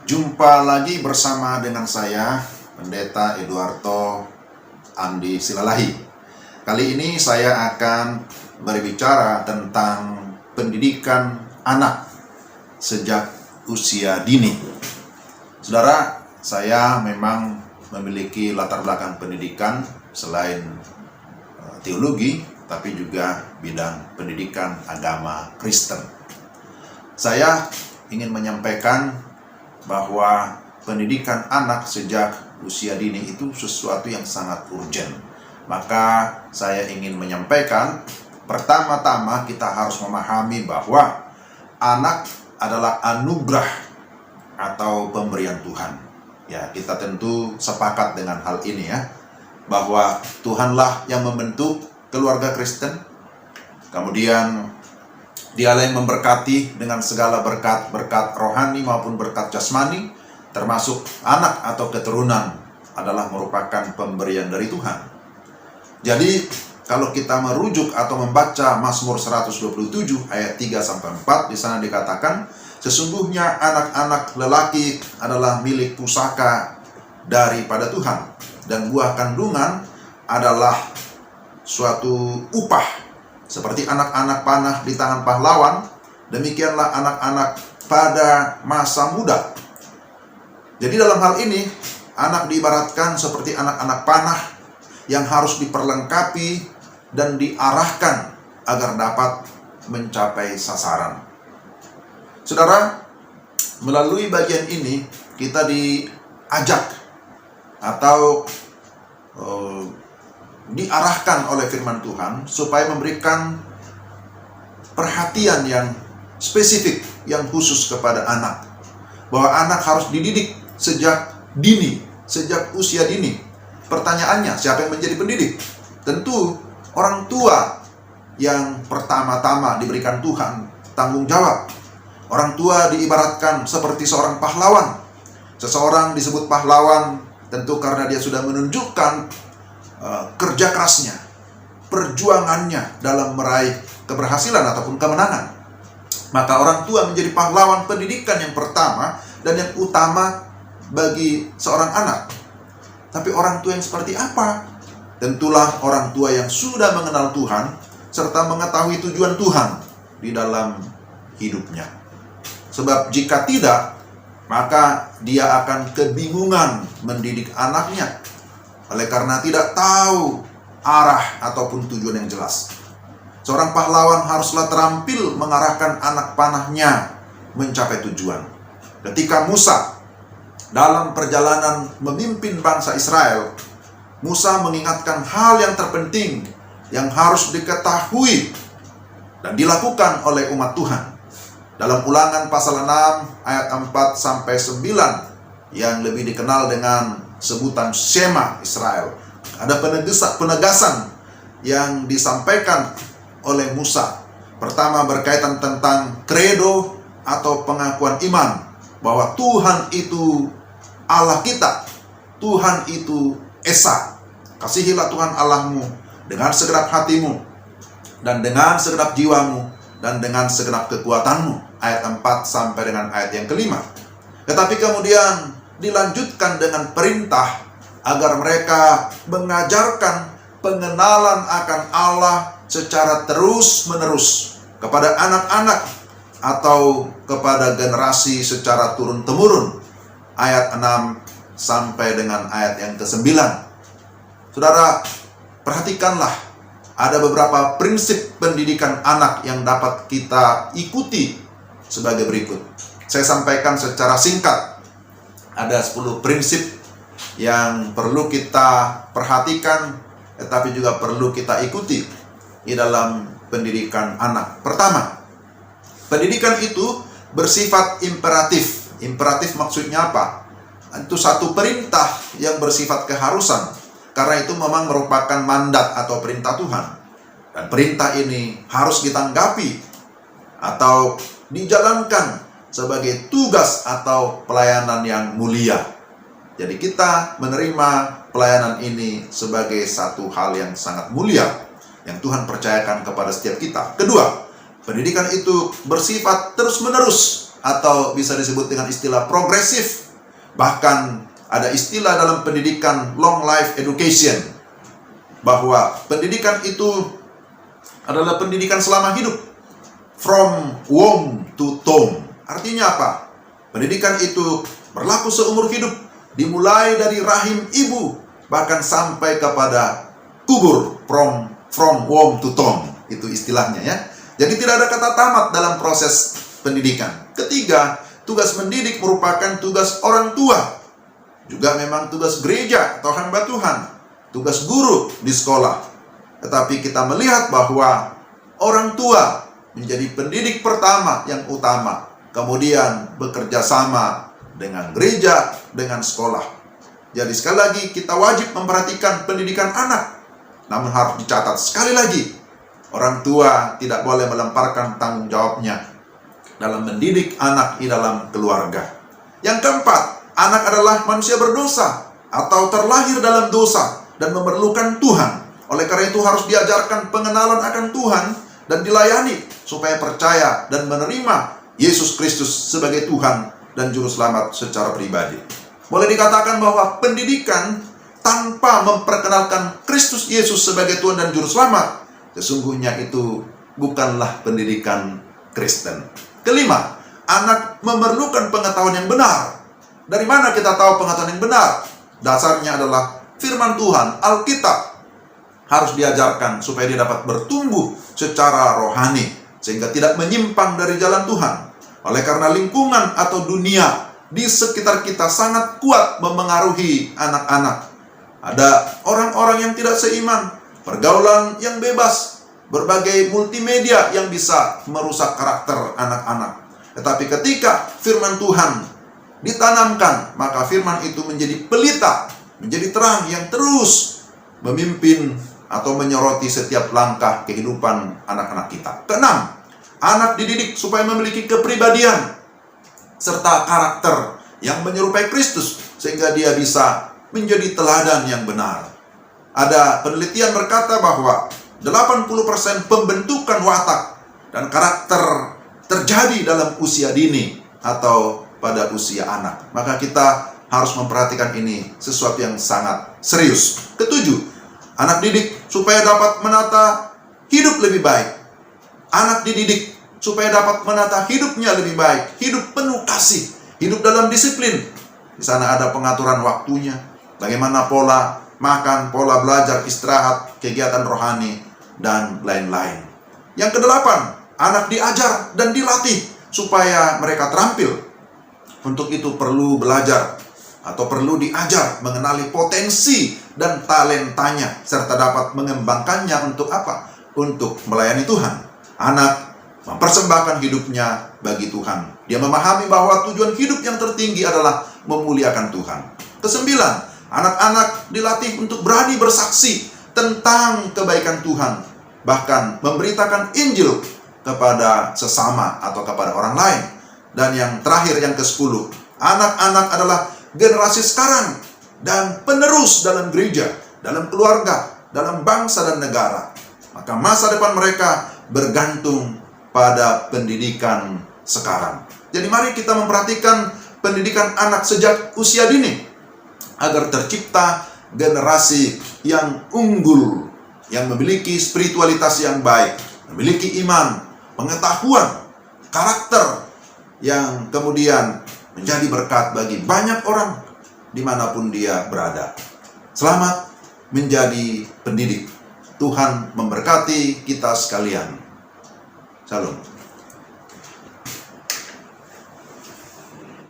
Jumpa lagi bersama dengan saya, Pendeta Eduardo Andi Silalahi. Kali ini saya akan berbicara tentang pendidikan anak sejak usia dini. Saudara, saya memang memiliki latar belakang pendidikan selain teologi, tapi juga bidang pendidikan agama Kristen. Saya ingin menyampaikan bahwa pendidikan anak sejak usia dini itu sesuatu yang sangat urgent. Maka saya ingin menyampaikan, pertama-tama kita harus memahami bahwa anak adalah anugerah atau pemberian Tuhan. Ya, kita tentu sepakat dengan hal ini ya, bahwa Tuhanlah yang membentuk keluarga Kristen. Kemudian Dialah yang memberkati dengan segala berkat rohani maupun berkat jasmani, termasuk anak atau keturunan adalah merupakan pemberian dari Tuhan. Jadi, kalau kita merujuk atau membaca Mazmur 127 ayat 3-4, di sana dikatakan, sesungguhnya anak-anak lelaki adalah milik pusaka daripada Tuhan, dan buah kandungan adalah suatu upah. Seperti anak-anak panah di tangan pahlawan, demikianlah anak-anak pada masa muda. Jadi dalam hal ini, anak diibaratkan seperti anak-anak panah yang harus diperlengkapi dan diarahkan agar dapat mencapai sasaran. Saudara, melalui bagian ini kita diajak atau diarahkan oleh firman Tuhan supaya memberikan perhatian yang spesifik, yang khusus kepada anak. Bahwa anak harus dididik sejak dini, sejak usia dini. Pertanyaannya, siapa yang menjadi pendidik? Tentu orang tua yang pertama-tama diberikan Tuhan tanggung jawab. Orang tua diibaratkan seperti seorang pahlawan. Seseorang disebut pahlawan tentu karena dia sudah menunjukkan kerja kerasnya, perjuangannya dalam meraih keberhasilan ataupun kemenangan. Maka orang tua menjadi pahlawan pendidikan yang pertama dan yang utama bagi seorang anak. Tapi orang tua yang seperti apa? Tentulah orang tua yang sudah mengenal Tuhan serta mengetahui tujuan Tuhan di dalam hidupnya. Sebab jika tidak, maka dia akan kebingungan mendidik anaknya, oleh karena tidak tahu arah ataupun tujuan yang jelas. Seorang pahlawan haruslah terampil mengarahkan anak panahnya mencapai tujuan. Ketika Musa dalam perjalanan memimpin bangsa Israel, Musa mengingatkan hal yang terpenting yang harus diketahui dan dilakukan oleh umat Tuhan. Dalam Ulangan pasal 6 ayat 4-9 yang lebih dikenal dengan sebutan Shema Israel, ada penegasan yang disampaikan oleh Musa. Pertama berkaitan tentang kredo atau pengakuan iman, bahwa Tuhan itu Allah kita, Tuhan itu Esa. Kasihilah Tuhan Allahmu dengan segenap hatimu, dan dengan segenap jiwamu, dan dengan segenap kekuatanmu. Ayat 4 sampai dengan ayat yang kelima. Tetapi kemudian dilanjutkan dengan perintah agar mereka mengajarkan pengenalan akan Allah secara terus-menerus kepada anak-anak atau kepada generasi secara turun-temurun. Ayat 6 sampai dengan ayat yang ke-9. Saudara, perhatikanlah, ada beberapa prinsip pendidikan anak yang dapat kita ikuti sebagai berikut. Saya sampaikan secara singkat. Ada 10 prinsip yang perlu kita perhatikan, tetapi juga perlu kita ikuti di dalam pendidikan anak. Pertama, pendidikan itu bersifat imperatif. Imperatif maksudnya apa? Itu satu perintah yang bersifat keharusan, karena itu memang merupakan mandat atau perintah Tuhan. Dan perintah ini harus ditanggapi atau dijalankan sebagai tugas atau pelayanan yang mulia. Jadi kita menerima pelayanan ini sebagai satu hal yang sangat mulia yang Tuhan percayakan kepada setiap kita. Kedua, pendidikan itu bersifat terus-menerus atau bisa disebut dengan istilah progresif. Bahkan ada istilah dalam pendidikan long life education, bahwa pendidikan itu adalah pendidikan selama hidup, from womb to tomb. Artinya apa? Pendidikan itu berlaku seumur hidup, dimulai dari rahim ibu bahkan sampai kepada kubur, from womb to tomb. Itu istilahnya ya. Jadi tidak ada kata tamat dalam proses pendidikan. Ketiga, tugas mendidik merupakan tugas orang tua. Juga memang tugas gereja atau hamba Tuhan, tugas guru di sekolah. Tetapi kita melihat bahwa orang tua menjadi pendidik pertama yang utama, kemudian bekerja sama dengan gereja, dengan sekolah. Jadi sekali lagi kita wajib memperhatikan pendidikan anak. Namun harus dicatat sekali lagi, orang tua tidak boleh melemparkan tanggung jawabnya dalam mendidik anak di dalam keluarga. Yang keempat, anak adalah manusia berdosa atau terlahir dalam dosa dan memerlukan Tuhan. Oleh karena itu harus diajarkan pengenalan akan Tuhan dan dilayani supaya percaya dan menerima Yesus Kristus sebagai Tuhan dan Juru Selamat secara pribadi. Boleh dikatakan bahwa pendidikan tanpa memperkenalkan Kristus Yesus sebagai Tuhan dan Juru Selamat, sesungguhnya itu bukanlah pendidikan Kristen. Kelima, anak memerlukan pengetahuan yang benar. Dari mana kita tahu pengetahuan yang benar? Dasarnya adalah firman Tuhan, Alkitab. Harus diajarkan supaya dia dapat bertumbuh secara rohani, sehingga tidak menyimpang dari jalan Tuhan. Oleh karena lingkungan atau dunia di sekitar kita sangat kuat memengaruhi anak-anak. Ada orang-orang yang tidak seiman, pergaulan yang bebas, berbagai multimedia yang bisa merusak karakter anak-anak. Tetapi ketika firman Tuhan ditanamkan, maka firman itu menjadi pelita, menjadi terang yang terus memimpin atau menyoroti setiap langkah kehidupan anak-anak kita. Keenam, anak dididik supaya memiliki kepribadian serta karakter yang menyerupai Kristus, sehingga dia bisa menjadi teladan yang benar. Ada penelitian berkata bahwa 80% pembentukan watak dan karakter terjadi dalam usia dini atau pada usia anak. Maka kita harus memperhatikan ini sesuatu yang sangat serius. Ketujuh, anak didik supaya dapat menata hidup lebih baik. Anak dididik supaya dapat menata hidupnya lebih baik. Hidup penuh kasih, hidup dalam disiplin. Di sana ada pengaturan waktunya, bagaimana pola makan, pola belajar, istirahat, kegiatan rohani, dan lain-lain. Yang kedelapan, anak diajar dan dilatih supaya mereka terampil. Untuk itu perlu belajar atau perlu diajar mengenali potensi dan talentanya, serta dapat mengembangkannya untuk apa? Untuk melayani Tuhan. Anak mempersembahkan hidupnya bagi Tuhan. Dia memahami bahwa tujuan hidup yang tertinggi adalah memuliakan Tuhan. Kesembilan, anak-anak dilatih untuk berani bersaksi tentang kebaikan Tuhan, bahkan memberitakan Injil kepada sesama atau kepada orang lain. Dan yang terakhir, yang ke-10, anak-anak adalah generasi sekarang dan penerus dalam gereja, dalam keluarga, dalam bangsa dan negara. Maka masa depan mereka bergantung pada pendidikan sekarang. Jadi mari kita memperhatikan pendidikan anak sejak usia dini, agar tercipta generasi yang unggul, yang memiliki spiritualitas yang baik, memiliki iman, pengetahuan, karakter, yang kemudian menjadi berkat bagi banyak orang dimanapun dia berada. Selamat menjadi pendidik. Tuhan memberkati kita sekalian. Shalom.